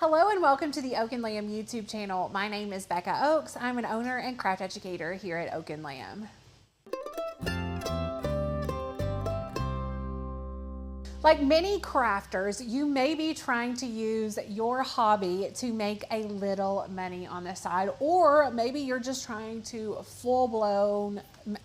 Hello and welcome to the Oak and Lamb YouTube channel. My name is Becca Oaks. I'm an owner and craft educator here at Oak and Lamb. Like many crafters, you may be trying to use your hobby to make a little money on the side, or maybe you're just trying to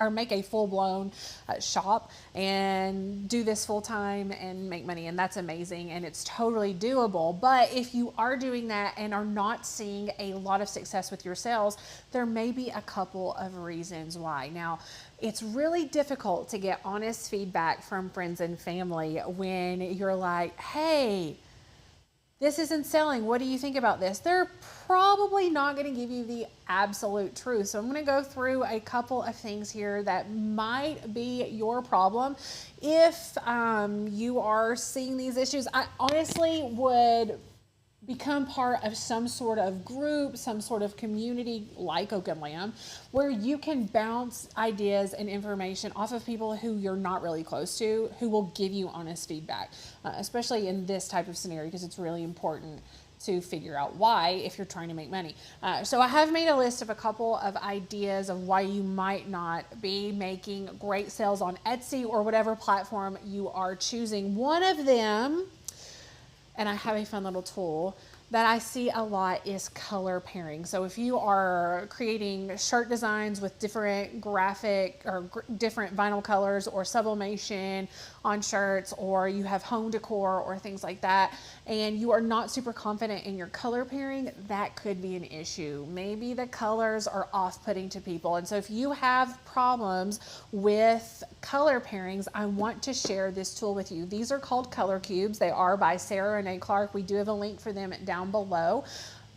make a full-blown shop and do this full-time and make money, and that's amazing and it's totally doable. But if you are doing that and are not seeing a lot of success with your sales, there may be a couple of reasons why. Now, it's really difficult to get honest feedback from friends and family when you're like, hey, this isn't selling. What do you think about this? They're probably not going to give you the absolute truth. So I'm going to go through a couple of things here that might be your problem. If you are seeing these issues, I honestly would become part of some sort of group, some sort of community like Oak and Lamb, where you can bounce ideas and information off of people who you're not really close to, who will give you honest feedback, especially in this type of scenario, because it's really important to figure out why if you're trying to make money. So I have made a list of a couple of ideas of why you might not be making great sales on Etsy or whatever platform you are choosing. One of them, and I have a fun little tool that I see a lot, is color pairing. So if you are creating shirt designs with different graphic or different vinyl colors or sublimation on shirts, or you have home decor or things like that, and you are not super confident in your color pairing, that could be an issue. Maybe the colors are off-putting to people. And so if you have problems with color pairings, I want to share this tool with you. These are called color cubes. They are by Sarah and Clark. We do have a link for them down below.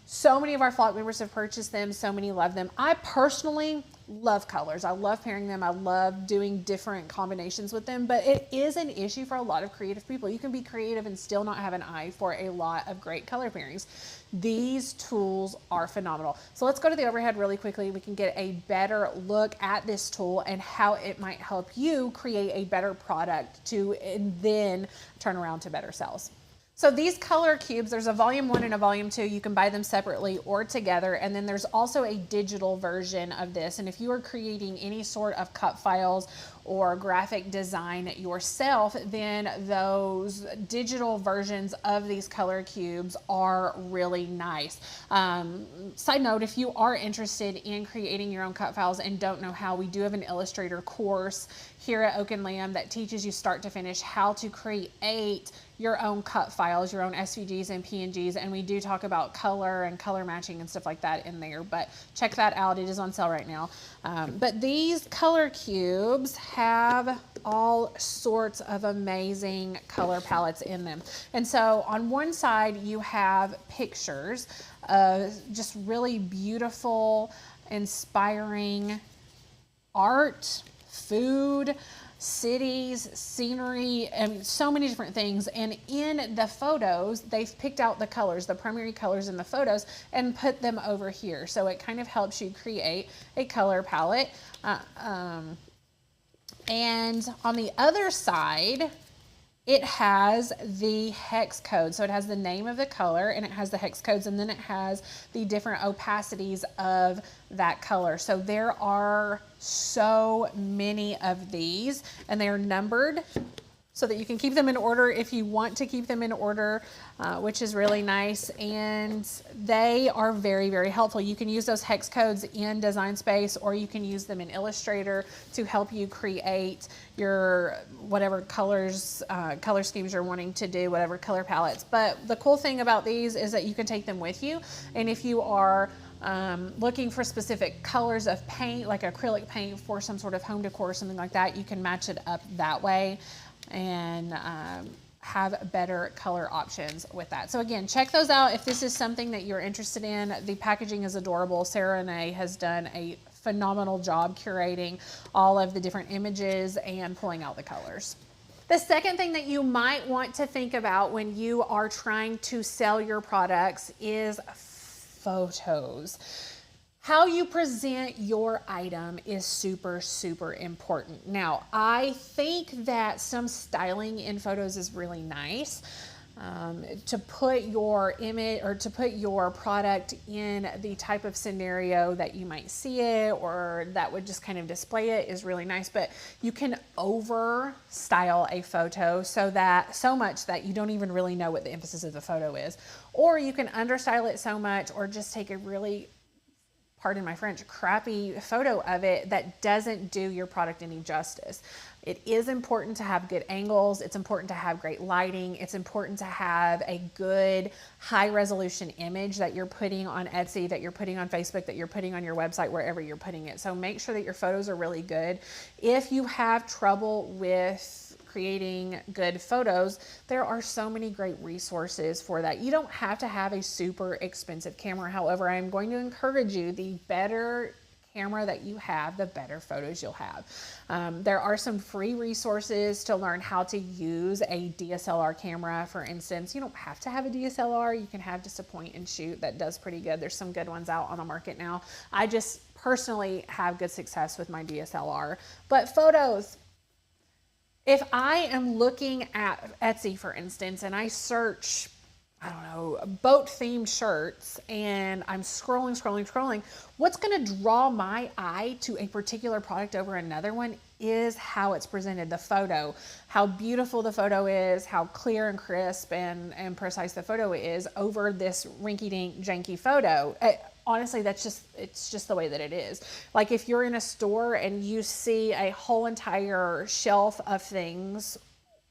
So many of our flock members have purchased them. So many love them. I personally love colors. I love pairing them. I love doing different combinations with them, but it is an issue for a lot of creative people. You can be creative and still not have an eye for a lot of great color pairings. These tools are phenomenal. So let's go to the overhead really quickly. We can get a better look at this tool and how it might help you create a better product and then turn around to better sales. So these color cubes, there's a volume 1 and a volume 2. You can buy them separately or together. And then there's also a digital version of this. And if you are creating any sort of cut files or graphic design yourself, then those digital versions of these color cubes are really nice. Side note, if you are interested in creating your own cut files and don't know how, we do have an Illustrator course here at Oak and Lamb that teaches you start to finish how to create your own cut files, your own SVGs and PNGs, and we do talk about color and color matching and stuff like that in there, but check that out. It is on sale right now. But these color cubes have all sorts of amazing color palettes in them. And so on one side you have pictures of just really beautiful, inspiring art, food, cities, scenery, and so many different things. And in the photos, they've picked out the colors, the primary colors in the photos, and put them over here. So it kind of helps you create a color palette. And on the other side, it has the hex code. So it has the name of the color and it has the hex codes, and then it has the different opacities of that color. So there are so many of these, and they are numbered so that you can keep them in order if you want to keep them in order, which is really nice. And they are very, very helpful. You can use those hex codes in Design Space, or you can use them in Illustrator to help you create your whatever colors, color schemes you're wanting to do, whatever color palettes. But the cool thing about these is that you can take them with you. And if you are looking for specific colors of paint, like acrylic paint for some sort of home decor or something like that, you can match it up that way and have better color options with that. So again, check those out if this is something that you're interested in. The packaging is adorable. Sarah Renee has done a phenomenal job curating all of the different images and pulling out the colors. The second thing that you might want to think about when you are trying to sell your products is photos. How you present your item is super, super important. Now, I think that some styling in photos is really nice. to put your image or to put your product in the type of scenario that you might see it or that would just kind of display it is really nice. But you can over style a photo so much that you don't even really know what the emphasis of the photo is, or you can understyle it so much or just take a really, pardon my French, crappy photo of it that doesn't do your product any justice. It is important to have good angles. It's important to have great lighting. It's important to have a good high resolution image that you're putting on Etsy, that you're putting on Facebook, that you're putting on your website, wherever you're putting it. So make sure that your photos are really good. If you have trouble with creating good photos, there are so many great resources for that. You don't have to have a super expensive camera. However, I'm going to encourage you, the better camera that you have, the better photos you'll have. There are some free resources to learn how to use a DSLR camera. For instance, you don't have to have a DSLR. You can have just a point and shoot that does pretty good. There's some good ones out on the market now. I just personally have good success with my DSLR. But photos, if I am looking at Etsy, for instance, and I search, I don't know, boat themed shirts, and I'm scrolling, what's going to draw my eye to a particular product over another one is how it's presented, the photo, how beautiful the photo is, how clear and crisp and precise the photo is over this rinky-dink janky photo. Honestly, it's just the way that it is. Like if you're in a store and you see a whole entire shelf of things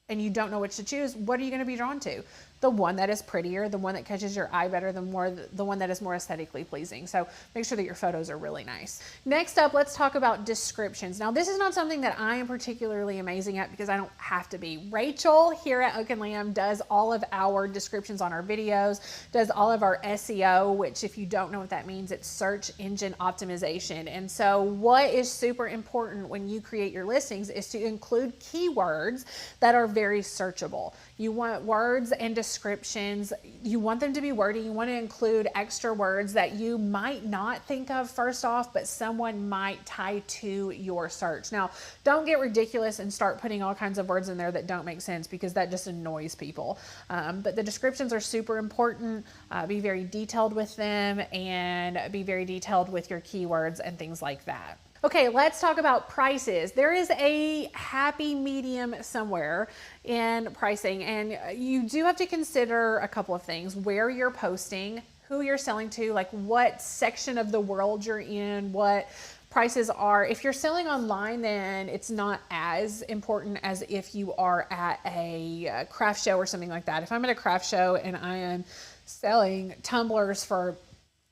and you don't know which to choose, what are you going to be drawn to? The one that is prettier, the one that catches your eye better, the one that is more aesthetically pleasing. So make sure that your photos are really nice. Next up, let's talk about descriptions. Now, this is not something that I am particularly amazing at because I don't have to be. Rachel here at Oak and Lamb does all of our descriptions on our videos, does all of our SEO, which if you don't know what that means, it's search engine optimization. And so what is super important when you create your listings is to include keywords that are very searchable. You want words and descriptions. You want them to be wordy. You want to include extra words that you might not think of first off, but someone might tie to your search. Now, don't get ridiculous and start putting all kinds of words in there that don't make sense because that just annoys people. But the descriptions are super important. Be very detailed with them and be very detailed with your keywords and things like that. Okay, let's talk about prices. There is a happy medium somewhere in pricing, and you do have to consider a couple of things: where you're posting, who you're selling to, like what section of the world you're in, what prices are. If you're selling online, then it's not as important as if you are at a craft show or something like that. If I'm at a craft show and I am selling tumblers for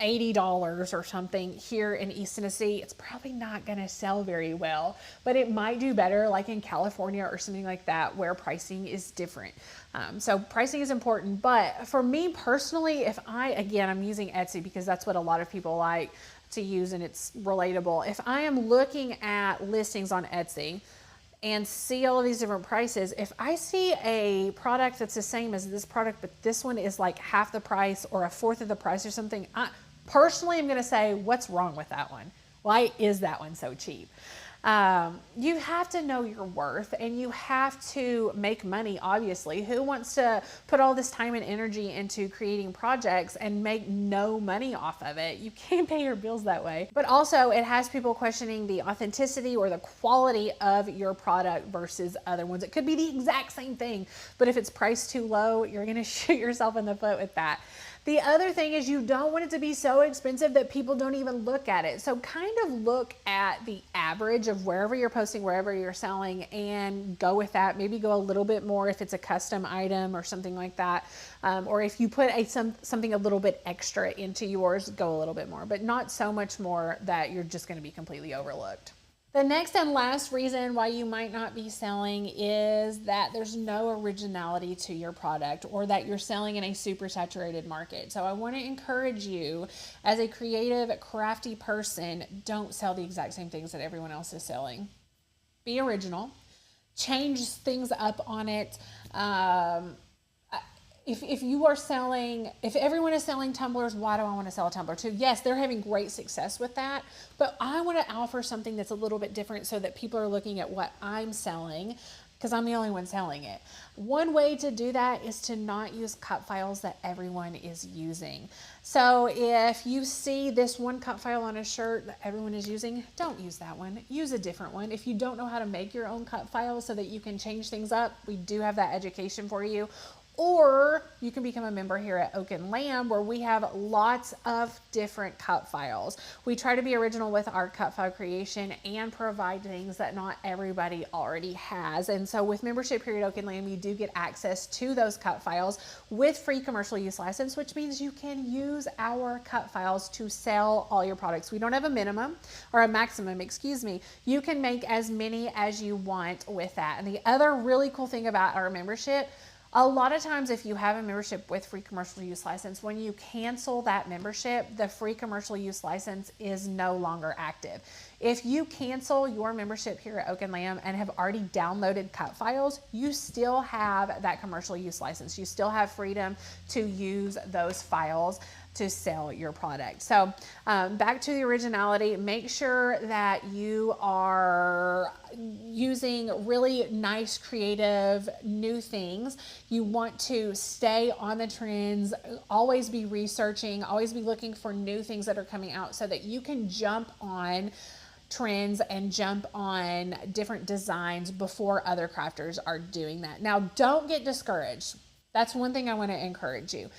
$80 or something here in East Tennessee, it's probably not going to sell very well, but it might do better like in California or something like that where pricing is different. So pricing is important, but for me personally, I'm using Etsy because that's what a lot of people like to use and it's relatable. If I am looking at listings on Etsy and see all of these different prices, if I see a product that's the same as this product, but this one is like half the price or a fourth of the price or something, personally, I'm going to say, what's wrong with that one? Why is that one so cheap? You have to know your worth and you have to make money, obviously. Who wants to put all this time and energy into creating projects and make no money off of it? You can't pay your bills that way. But also, it has people questioning the authenticity or the quality of your product versus other ones. It could be the exact same thing, but if it's priced too low, you're going to shoot yourself in the foot with that. The other thing is you don't want it to be so expensive that people don't even look at it. So kind of look at the average of wherever you're posting, wherever you're selling, and go with that. Maybe go a little bit more if it's a custom item or something like that. Or if you put something a little bit extra into yours, go a little bit more, but not so much more that you're just going to be completely overlooked. The next and last reason why you might not be selling is that there's no originality to your product or that you're selling in a super saturated market. So I want to encourage you as a creative, crafty person, don't sell the exact same things that everyone else is selling. Be original, change things up on it. If everyone is selling tumblers, why do I want to sell a tumbler too? Yes, they're having great success with that, but I want to offer something that's a little bit different so that people are looking at what I'm selling because I'm the only one selling it. One way to do that is to not use cut files that everyone is using. So if you see this one cut file on a shirt that everyone is using, don't use that one. Use a different one. If you don't know how to make your own cut file so that you can change things up, we do have that education for you. Or you can become a member here at Oak and Lamb, where we have lots of different cut files. We try to be original with our cut file creation and provide things that not everybody already has. And so with membership here at Oak and Lamb, you do get access to those cut files with free commercial use license, which means you can use our cut files to sell all your products. We don't have a minimum or a maximum, excuse me. You can make as many as you want with that. And the other really cool thing about our membership, a lot of times if you have a membership with free commercial use license, when you cancel that membership, the free commercial use license is no longer active. If you cancel your membership here at Oak and Lamb and have already downloaded cut files, you still have that commercial use license. You still have freedom to use those files to sell your product. So back to the originality, make sure that you are using really nice, creative, new things. You want to stay on the trends, always be researching, always be looking for new things that are coming out so that you can jump on trends and jump on different designs before other crafters are doing that. Now, don't get discouraged. That's one thing I want to encourage you.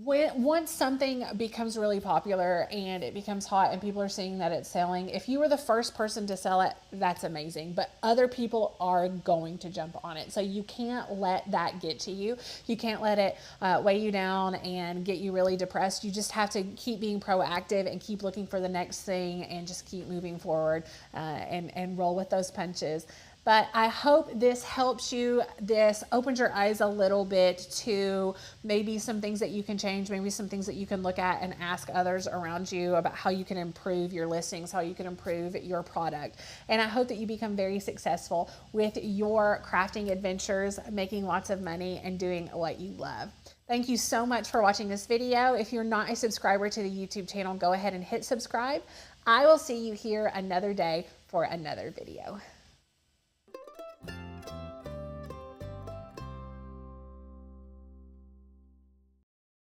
Once something becomes really popular and it becomes hot and people are seeing that it's selling, if you were the first person to sell it, that's amazing. But other people are going to jump on it. So you can't let that get to you. You can't let it weigh you down and get you really depressed. You just have to keep being proactive and keep looking for the next thing and just keep moving forward and roll with those punches. But I hope this helps you. This opens your eyes a little bit to maybe some things that you can change, maybe some things that you can look at and ask others around you about how you can improve your listings, how you can improve your product. And I hope that you become very successful with your crafting adventures, making lots of money and doing what you love. Thank you so much for watching this video. If you're not a subscriber to the YouTube channel, go ahead and hit subscribe. I will see you here another day for another video.